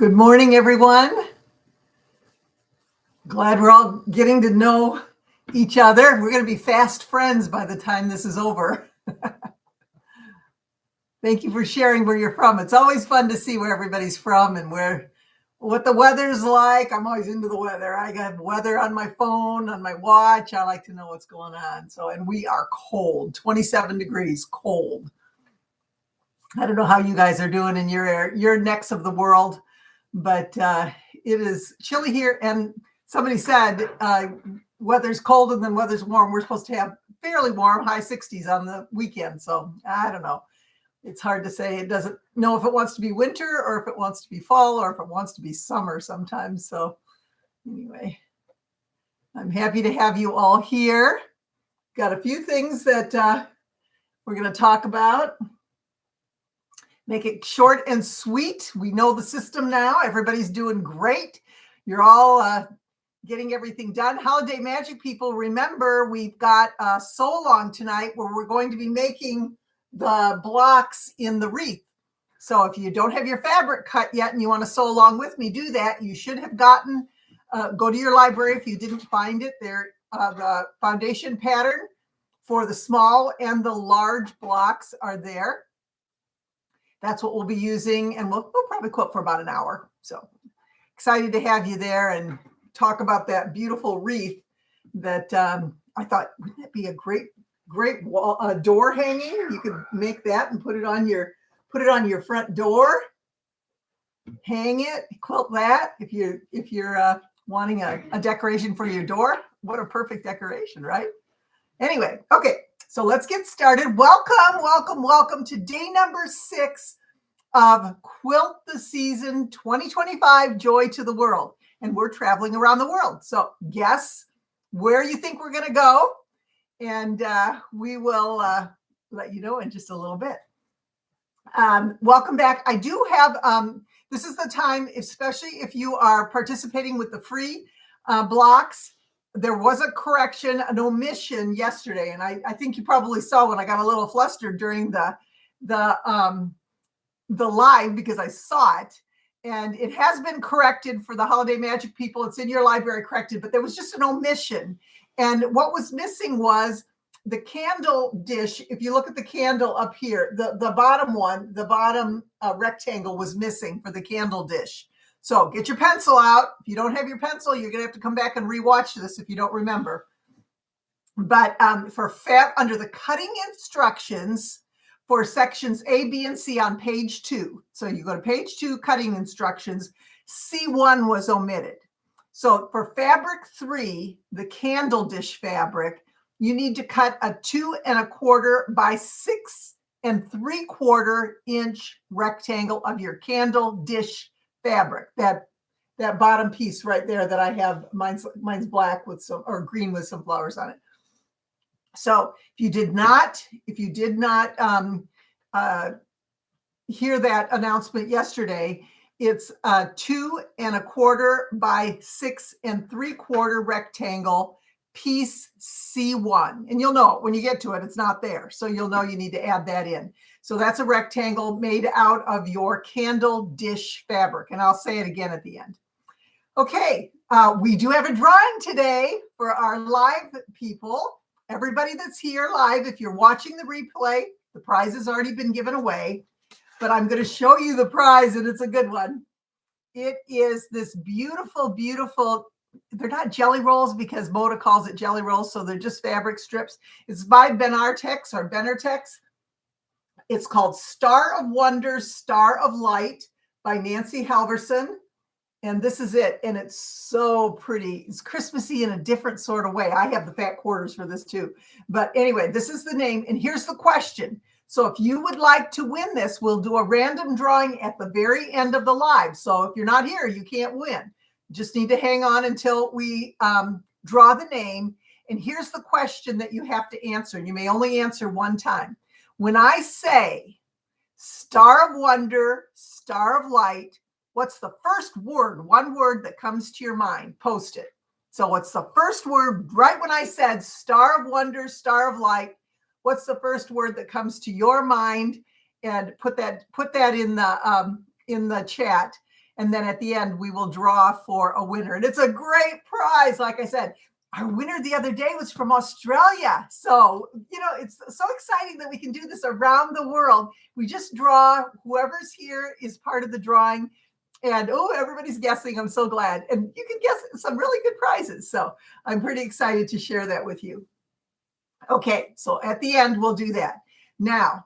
Good morning, everyone. Glad we're all getting to know each other. We're going to be fast friends by the time this is over. Thank you for sharing where you're from. It's always fun to see where everybody's from and what the weather's like. I'm always into the weather. I got weather on my phone, on my watch. I like to know what's going on. And we are cold, 27 degrees cold. I don't know how you guys are doing in your necks of the world, but it is chilly here. And somebody said weather's cold and then weather's warm. We're supposed to have fairly warm, high 60s on the weekend. So I don't know. It's hard to say. It doesn't know if it wants to be winter or if it wants to be fall or if it wants to be summer sometimes. So anyway, I'm happy to have you all here. Got a few things that we're going to talk about. Make it short and sweet. We know the system now. Everybody's doing great. You're all getting everything done. Holiday Magic people, remember we've got a sew along tonight where we're going to be making the blocks in the wreath. So if you don't have your fabric cut yet and you want to sew along with me, do that. You should have gotten, go to your library if you didn't find it. There, the foundation pattern for the small and the large blocks are there. That's what we'll be using, and we'll probably quilt for about an hour. So excited to have you there and talk about that beautiful wreath that I thought, wouldn't that be a great wall, door hanging? You could make that and put it on your front door. Hang it, quilt that. If you're wanting a decoration for your door, what a perfect decoration, right? Anyway, okay. So let's get started. Welcome to day number 6 of Quilt the Season 2025 Joy to the World. And we're traveling around the world. So guess where you think we're going to go. And we will let you know in just a little bit. Welcome back. I do have, this is the time, especially if you are participating with the free blocks. There was a correction, an omission yesterday, and I think you probably saw when I got a little flustered during the live because I saw it, and it has been corrected for the Holiday Magic people. It's in your library corrected, but there was just an omission, and what was missing was the candle dish. If you look at the candle up here, the bottom one, the bottom rectangle was missing for the candle dish. So get your pencil out. If you don't have your pencil, you're going to have to come back and rewatch this if you don't remember. But for under the cutting instructions for sections A, B, and C on page 2. So you go to page 2, cutting instructions, C1 was omitted. So for fabric 3, the candle dish fabric, you need to cut a 2 1/4 by 6 3/4 inch rectangle of your candle dish fabric, that bottom piece right there that I have, mine's black with some, or green with some flowers on it. So if you did not hear that announcement yesterday, it's a 2 1/4 by 6 3/4 rectangle piece C1, and you'll know it when you get to it. It's not there, so you'll know you need to add that in. So that's a rectangle made out of your candle dish fabric. And I'll say it again at the end. Okay, we do have a drawing today for our live people. Everybody that's here live, if you're watching the replay, the prize has already been given away. But I'm going to show you the prize, and it's a good one. It is this beautiful, beautiful, they're not jelly rolls because Moda calls it jelly rolls, so they're just fabric strips. It's by Benartex or Benartex. It's called Star of Wonder, Star of Light by Nancy Halverson. And this is it. And it's so pretty. It's Christmassy in a different sort of way. I have the fat quarters for this too. But anyway, this is the name. And here's the question. So if you would like to win this, we'll do a random drawing at the very end of the live. So if you're not here, you can't win. You just need to hang on until we draw the name. And here's the question that you have to answer. And you may only answer one time. When I say Star of Wonder, Star of Light, what's the first word, one word that comes to your mind? Post it. So what's the first word right when I said Star of Wonder, Star of Light? What's the first word that comes to your mind? And put that in the chat. And then at the end, we will draw for a winner. And it's a great prize. Like I said, our winner the other day was from Australia. So, it's so exciting that we can do this around the world. We just draw. Whoever's here is part of the drawing. And everybody's guessing. I'm so glad. And you can guess some really good prizes. So I'm pretty excited to share that with you. Okay, so at the end, we'll do that. Now,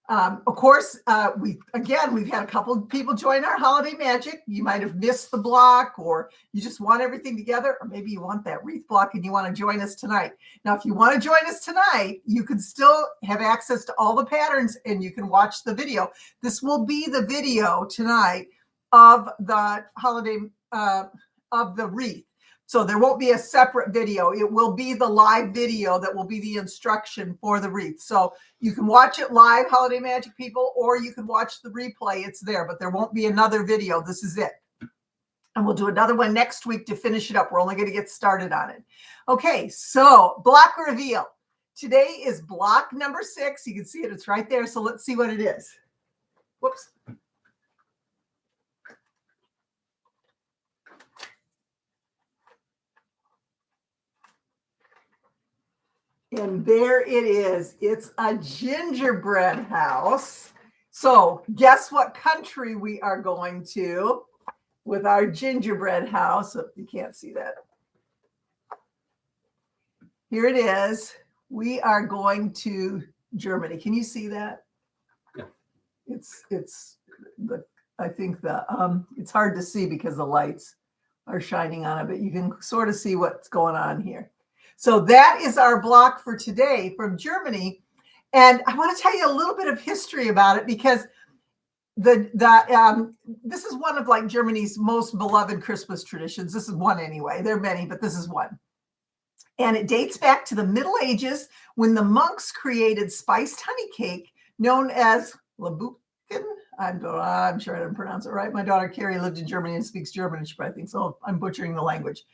of course, we've had a couple of people join our Holiday Magic. You might have missed the block, or you just want everything together, or maybe you want that wreath block and you want to join us tonight. Now, if you want to join us tonight, you can still have access to all the patterns and you can watch the video. This will be the video tonight of the holiday, of the wreath. So there won't be a separate video. It will be the live video that will be the instruction for the wreath. So you can watch it live, Holiday Magic people, or you can watch the replay. It's there, but there won't be another video. This is it. And we'll do another one next week to finish it up. We're only going to get started on it. Okay, so block reveal. Today is block number 6. You can see it. It's right there. So let's see what it is. Whoops. And there it is. It's a gingerbread house. So guess what country we are going to with our gingerbread house? Oh, you can't see that. Here it is. We are going to Germany. Can you see that? Yeah. I think it's hard to see because the lights are shining on it, but you can sort of see what's going on here. So that is our block for today from Germany. And I want to tell you a little bit of history about it, because this is one of like Germany's most beloved Christmas traditions. This is one anyway. There are many, but this is one. And it dates back to the Middle Ages, when the monks created spiced honey cake known as Labuken. I'm sure I didn't pronounce it right. My daughter Carrie lived in Germany and speaks German, and she probably thinks, oh, I'm butchering the language.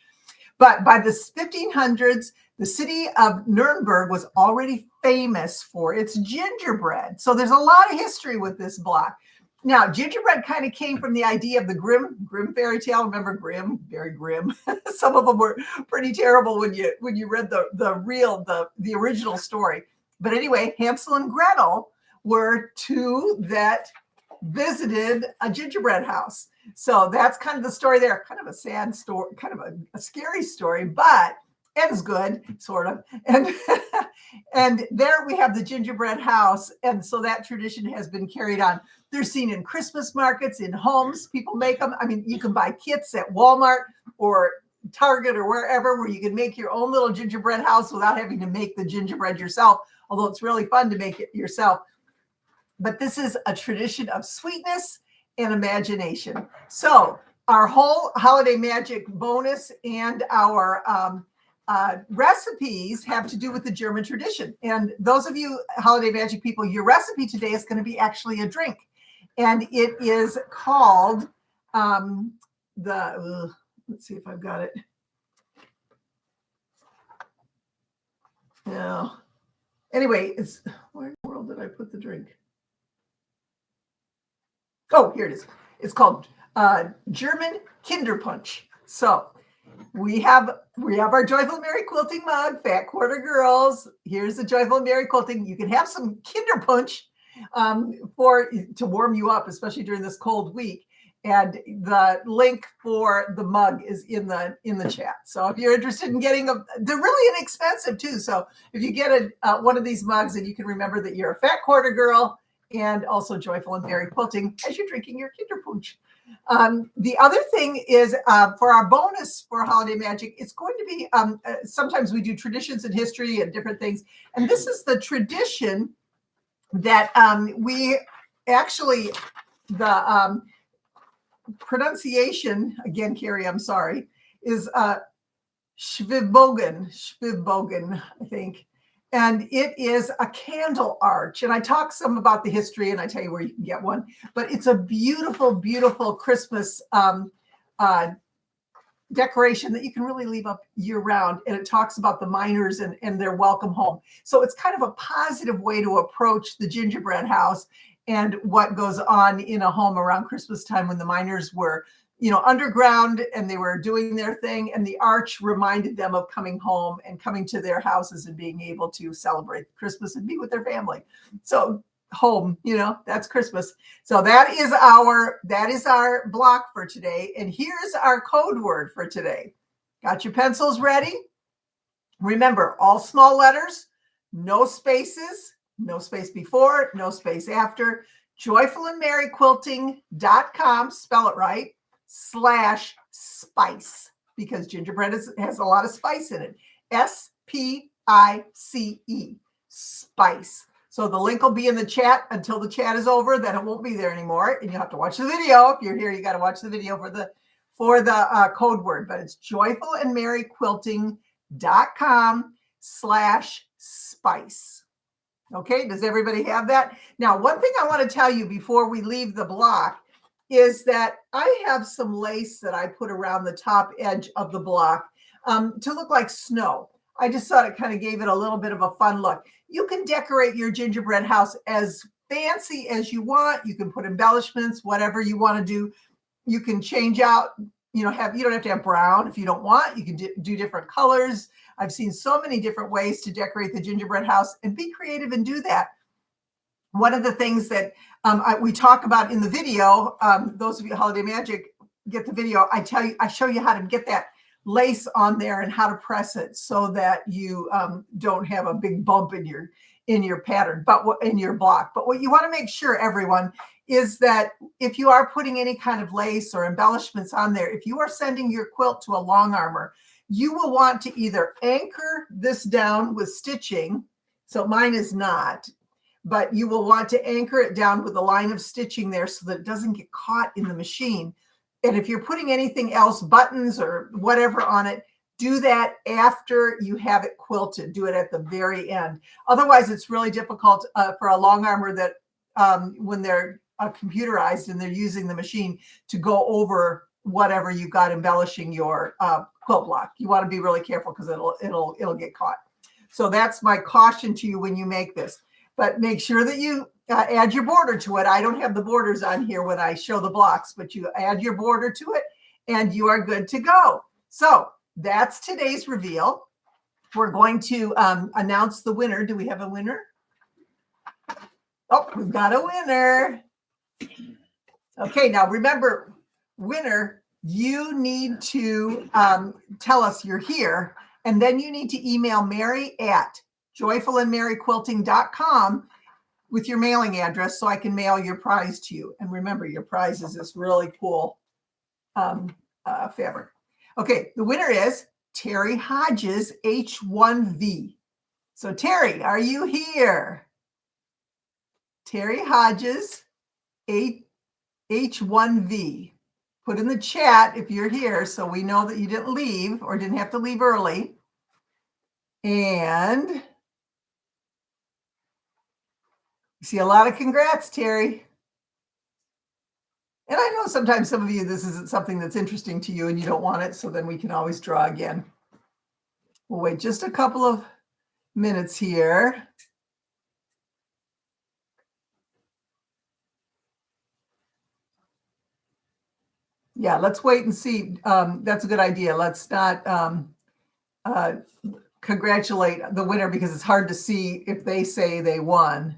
But by the 1500s, the city of Nuremberg was already famous for its gingerbread. So there's a lot of history with this block. Now, gingerbread kind of came from the idea of the Grimm fairy tale. Remember Grimm? Very grim. Some of them were pretty terrible when you read the original story. But anyway, Hansel and Gretel were two that visited a gingerbread house. So that's kind of the story there. Kind of a sad story, kind of a scary story, but ends good, sort of. And there we have the gingerbread house. And so that tradition has been carried on. They're seen in Christmas markets, in homes. People make them. I mean, you can buy kits at Walmart or Target or wherever, where you can make your own little gingerbread house without having to make the gingerbread yourself, although it's really fun to make it yourself. But this is a tradition of sweetness and imagination. So our whole Holiday Magic bonus and our recipes have to do with the German tradition. And those of you Holiday Magic people, your recipe today is going to be actually a drink. And it is called let's see if I've got it. No. Anyway, where in the world did I put the drink? Oh, here it is. It's called German Kinderpunsch. So we have our Joyful Mary Quilting mug, Fat Quarter Girls. Here's the Joyful Mary Quilting. You can have some Kinderpunsch to warm you up, especially during this cold week. And the link for the mug is in the chat. So if you're interested in getting they're really inexpensive too. So if you get one of these mugs, and you can remember that you're a Fat Quarter Girl and also Joyful and Mary Quilting as you're drinking your Kinderpunsch. The other thing is for our bonus for Holiday Magic, it's going to be sometimes we do traditions and history and different things. And this is the tradition that we actually, the pronunciation, again, Carrie, I'm sorry, is Schwibbogen, I think. And it is a candle arch. And I talk some about the history, and I tell you where you can get one. But it's a beautiful, beautiful Christmas decoration that you can really leave up year round. And it talks about the miners and their welcome home. So it's kind of a positive way to approach the gingerbread house. and what goes on in a home around Christmas time when the miners were, underground and they were doing their thing. And the arch reminded them of coming home and coming to their houses and being able to celebrate Christmas and be with their family. So home, that's Christmas. So that is our block for today. And here's our code word for today. Got your pencils ready? Remember, all small letters, no spaces, no space before, no space after. joyfulandmerryquilting.com, spell it right, /spice, because gingerbread has a lot of spice in it. SPICE, spice. So the link will be in the chat until the chat is over. Then it won't be there anymore, and you have to watch the video. If you're here, you got to watch the video for the code word. But it's joyfulandmerryquilting.com/spice. Okay, does everybody have that? Now, one thing I want to tell you before we leave the block is that I have some lace that I put around the top edge of the block to look like snow. I just thought it kind of gave it a little bit of a fun look. You can decorate your gingerbread house as fancy as you want. You can put embellishments, whatever you want to do. You can change out, you don't have to have brown if you don't want. You can do different colors. I've seen so many different ways to decorate the gingerbread house, and be creative and do that. One of the things that we talk about in the video, those of you Holiday Magic get the video, I show you how to get that lace on there and how to press it so that you don't have a big bump in your pattern, but in your block. But what you want to make sure, everyone, is that if you are putting any kind of lace or embellishments on there, if you are sending your quilt to a long armor, you will want to either anchor this down with stitching. So mine is not, but you will want to anchor it down with a line of stitching there so that it doesn't get caught in the machine. And if you're putting anything else, buttons or whatever on it, do that after you have it quilted. Do it at the very end. Otherwise, it's really difficult for a long armor that when they're computerized and they're using the machine to go over whatever you've got embellishing your quilt block. You want to be really careful because it'll get caught. So that's my caution to you when you make this. But make sure that you add your border to it. I don't have the borders on here when I show the blocks, but you add your border to it and you are good to go. So that's today's reveal. We're going to announce the winner. Do we have a winner? Oh, we've got a winner. Okay, now remember, winner, you need to tell us you're here, and then you need to email Mary at joyfulandmerryquilting.com with your mailing address so I can mail your prize to you. And remember, your prize is this really cool fabric. Okay, the winner is Terry Hodges, H1V. So Terry, are you here? Terry Hodges, H1V. Put in the chat if you're here so we know that you didn't leave or didn't have to leave early. And see a lot of congrats, Terry. And I know sometimes some of you, this isn't something that's interesting to you and you don't want it, so then we can always draw again. We'll wait just a couple of minutes here. Yeah, let's wait and see. That's a good idea. Let's not congratulate the winner because it's hard to see if they say they won,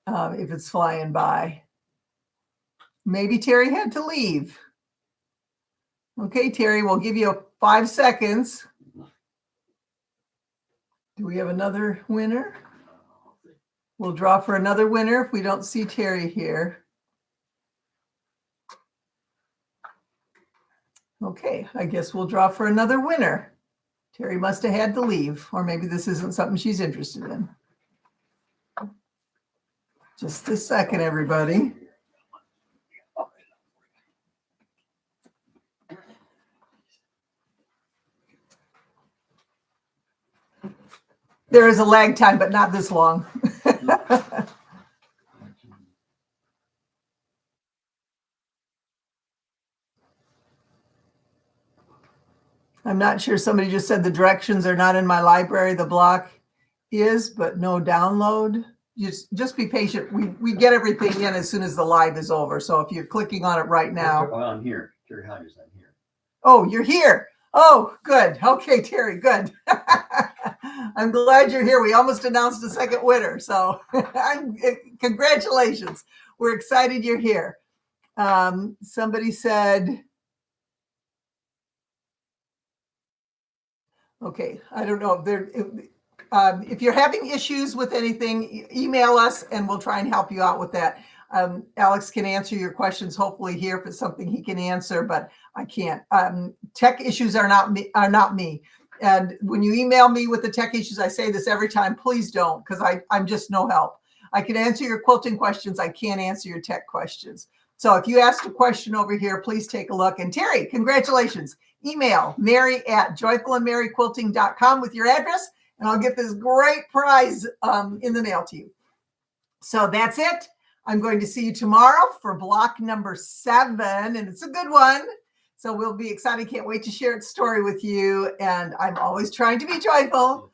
if it's flying by. Maybe Terry had to leave. Okay, Terry, we'll give you 5 seconds. Do we have another winner? We'll draw for another winner if we don't see Terry here. Okay, I guess we'll draw for another winner. Terry must have had to leave, or maybe this isn't something she's interested in. Just a second, everybody. There is a lag time, but not this long. I'm not sure. Somebody just said the directions are not in my library. The block is, but no download. just be patient. We get everything in as soon as the live is over. So if you're clicking on it right now. Oh, I'm here. Terry Hodges, I'm here. Oh, you're here. Oh, good. Okay, Terry, good. I'm glad you're here. We almost announced a second winner. So congratulations. We're excited you're here. Somebody said, okay, I don't know if they're, if you're having issues with anything, email us and we'll try and help you out with that. Alex can answer your questions hopefully here if it's something he can answer, but I can't. Tech issues are not me. And when you email me with the tech issues, I say this every time, please don't, because I'm just no help. I can answer your quilting questions. I can't answer your tech questions. So if you ask a question over here, please take a look. And Terry, congratulations. Email mary@joyfulandmaryquilting.com with your address, and I'll get this great prize in the mail to you. So that's it. I'm going to see you tomorrow for block number 7, and it's a good one. So we'll be excited. Can't wait to share its story with you. And I'm always trying to be joyful,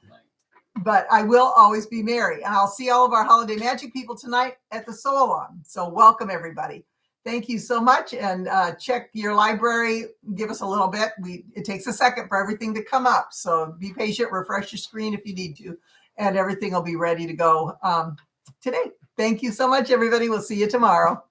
but I will always be merry. And I'll see all of our Holiday Magic people tonight at the sew-along. So welcome, everybody. Thank you so much. And check your library. Give us a little bit. It takes a second for everything to come up. So be patient. Refresh your screen if you need to. And everything will be ready to go today. Thank you so much, everybody. We'll see you tomorrow.